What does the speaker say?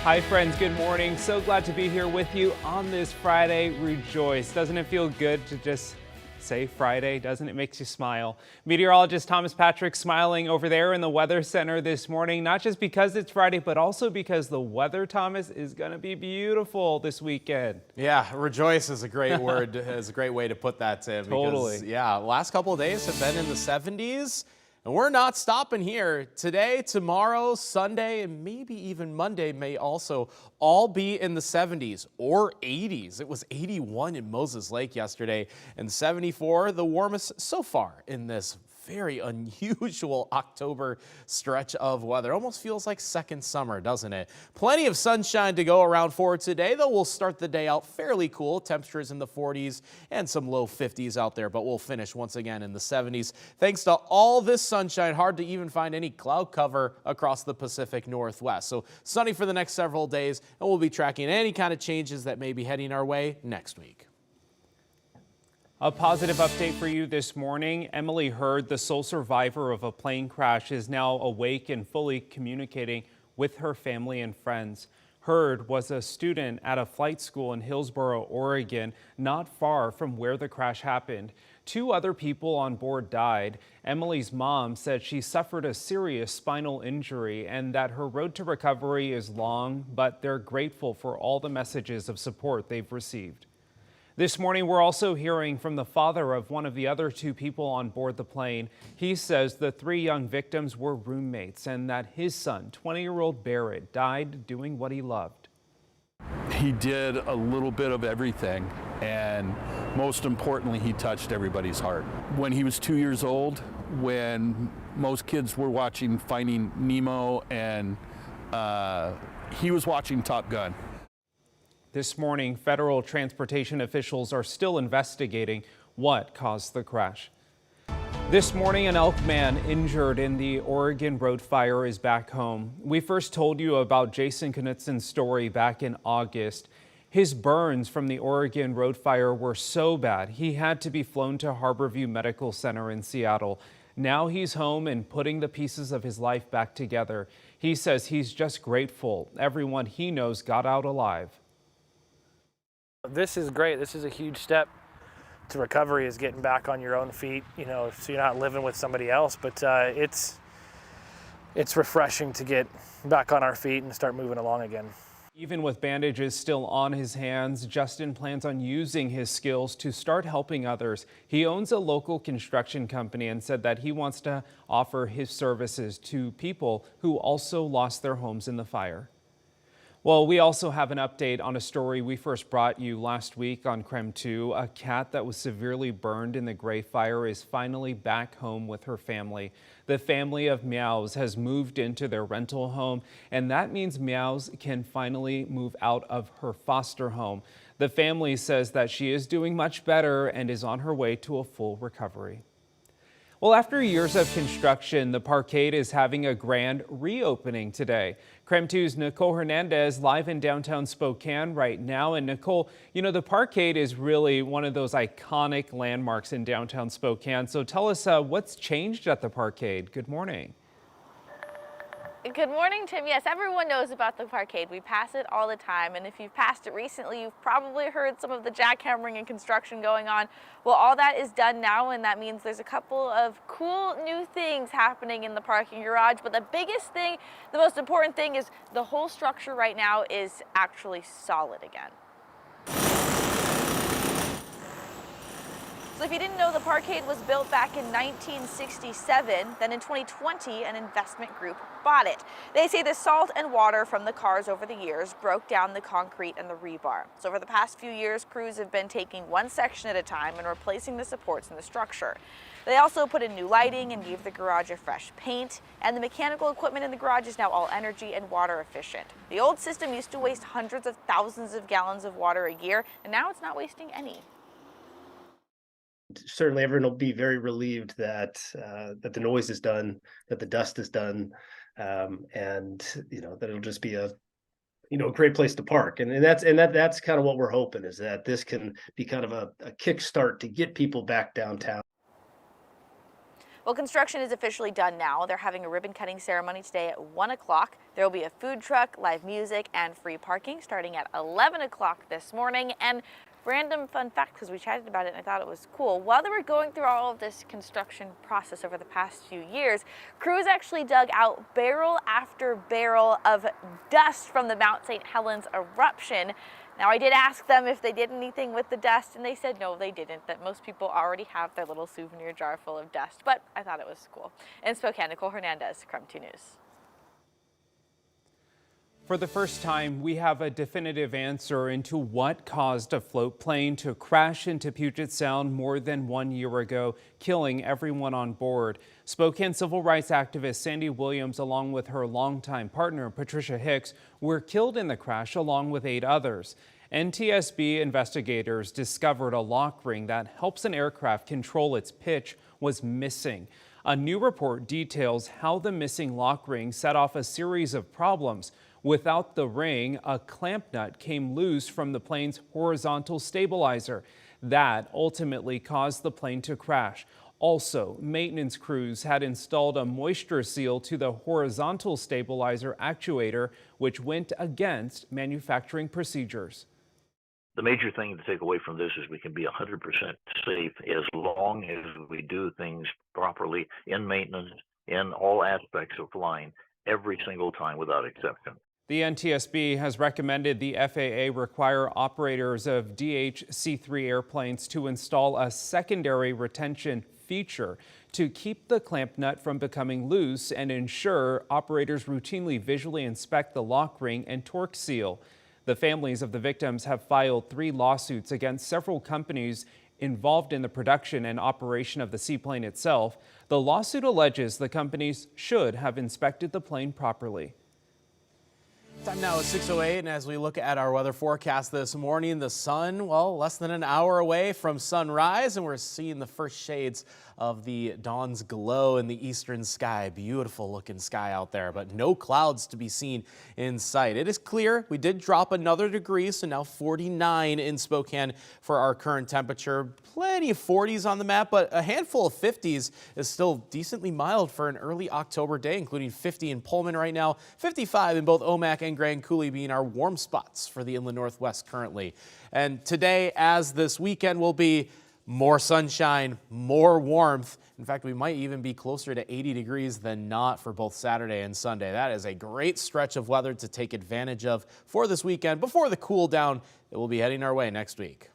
Hi friends, good morning. So glad to be here with you on this Friday. Rejoice. Doesn't it feel good to just say Friday? Doesn't it? Makes you smile. Meteorologist Thomas Patrick smiling over there in the Weather Center this morning, not just because it's Friday, but also because the weather, Thomas, is going to be beautiful this weekend. Yeah, rejoice is a great word, is a great way to put that, Tim. Totally. Because, yeah, last couple of days have been in the 70s. And we're not stopping here. Today, tomorrow, Sunday, and maybe even Monday may also all be in the 70s or 80s. It was 81 in Moses Lake yesterday and 74, the warmest so far in this very unusual October stretch of weather. Almost feels like second summer, doesn't it? Plenty of sunshine to go around for today, though we'll start the day out fairly cool. Temperatures in the 40s and some low 50s out there, but we'll finish once again in the 70s. Thanks to all this sunshine, hard to even find any cloud cover across the Pacific Northwest. So sunny for the next several days, and we'll be tracking any kind of changes that may be heading our way next week. A positive update for you this morning. Emily Hurd, the sole survivor of a plane crash, is now awake and fully communicating with her family and friends. Hurd was a student at a flight school in Hillsboro, Oregon, not far from where the crash happened. 2 other people on board died. Emily's mom said she suffered a serious spinal injury and that her road to recovery is long, but they're grateful for all the messages of support they've received. This morning, we're also hearing from the father of one of the other 2 people on board the plane. He says the 3 young victims were roommates and that his son, 20-year-old Barrett, died doing what he loved. He did a little bit of everything, and most importantly, he touched everybody's heart. When he was 2 years old, when most kids were watching Finding Nemo, and he was watching Top Gun. This morning, federal transportation officials are still investigating what caused the crash. This morning, an elk man injured in the Oregon road fire is back home. We first told you about Jason Knutson's story back in August. His burns from the Oregon road fire were so bad, he had to be flown to Harborview Medical Center in Seattle. Now he's home and putting the pieces of his life back together. He says he's just grateful everyone he knows got out alive. This is great. This is a huge step to recovery, is getting back on your own feet, so you're not living with somebody else, but it's refreshing to get back on our feet and start moving along again. Even with bandages still on his hands, Justin plans on using his skills to start helping others. He owns a local construction company and said that he wants to offer his services to people who also lost their homes in the fire. Well, we also have an update on a story we first brought you last week on KREM 2. A cat that was severely burned in the Gray Fire is finally back home with her family. The family of Meows has moved into their rental home, and that means Meows can finally move out of her foster home. The family says that she is doing much better and is on her way to a full recovery. Well, after years of construction, the Parkade is having a grand reopening today. KREM 2's Nicole Hernandez live in downtown Spokane right now. And Nicole, the Parkade is really one of those iconic landmarks in downtown Spokane. So tell us what's changed at the Parkade. Good morning. Good morning, Tim. Yes, everyone knows about the Parkade. We pass it all the time, and if you've passed it recently, you've probably heard some of the jackhammering and construction going on. Well, all that is done now, and that means there's a couple of cool new things happening in the parking garage. But the biggest thing, the most important thing, is the whole structure right now is actually solid again. So if you didn't know, the Parkade was built back in 1967. Then in 2020, an investment group bought it. They say the salt and water from the cars over the years broke down the concrete and the rebar. So over the past few years, crews have been taking one section at a time and replacing the supports in the structure. They also put in new lighting and gave the garage a fresh paint, and the mechanical equipment in the garage is now all energy and water efficient. The old system used to waste hundreds of thousands of gallons of water a year, and now it's not wasting any. Certainly everyone will be very relieved that that the noise is done, that the dust is done, and that it'll just be a great place to park. And that's kind of what we're hoping, is that this can be kind of a kickstart to get people back downtown. Well, construction is officially done now. They're having a ribbon cutting ceremony today at 1 o'clock. There will be a food truck, live music, and free parking starting at 11 o'clock this morning. And random fun fact, because we chatted about it and I thought it was cool. While they were going through all of this construction process over the past few years, crews actually dug out barrel after barrel of dust from the Mount St. Helens eruption. Now, I did ask them if they did anything with the dust, and they said no, they didn't, that most people already have their little souvenir jar full of dust, but I thought it was cool. In Spokane, Nicole Hernandez, KREM 2 News. For the first time, we have a definitive answer into what caused a float plane to crash into Puget Sound more than 1 year ago, killing everyone on board. Spokane civil rights activist Sandy Williams, along with her longtime partner Patricia Hicks, were killed in the crash along with 8 others. NTSB investigators discovered a lock ring that helps an aircraft control its pitch was missing. A new report details how the missing lock ring set off a series of problems. Without the ring, a clamp nut came loose from the plane's horizontal stabilizer. That ultimately caused the plane to crash. Also, maintenance crews had installed a moisture seal to the horizontal stabilizer actuator, which went against manufacturing procedures. The major thing to take away from this is we can be 100% safe as long as we do things properly in maintenance, in all aspects of flying, every single time without exception. The NTSB has recommended the FAA require operators of DH-C3 airplanes to install a secondary retention feature to keep the clamp nut from becoming loose and ensure operators routinely visually inspect the lock ring and torque seal. The families of the victims have filed 3 lawsuits against several companies involved in the production and operation of the seaplane itself. The lawsuit alleges the companies should have inspected the plane properly. Time now is 6:08, and as we look at our weather forecast this morning, the sun, well, less than an hour away from sunrise, and we're seeing the first shades of the dawn's glow in the eastern sky. Beautiful looking sky out there, but no clouds to be seen in sight. It is clear. We did drop another degree, so now 49 in Spokane for our current temperature. Plenty of 40s on the map, but a handful of 50s is still decently mild for an early October day, including 50 in Pullman right now, 55 in both Omak and Grand Coulee being our warm spots for the inland northwest currently. And today, as this weekend will be, more sunshine, more warmth. In fact, we might even be closer to 80 degrees than not for both Saturday and Sunday. That is a great stretch of weather to take advantage of for this weekend before the cool down that will be heading our way next week.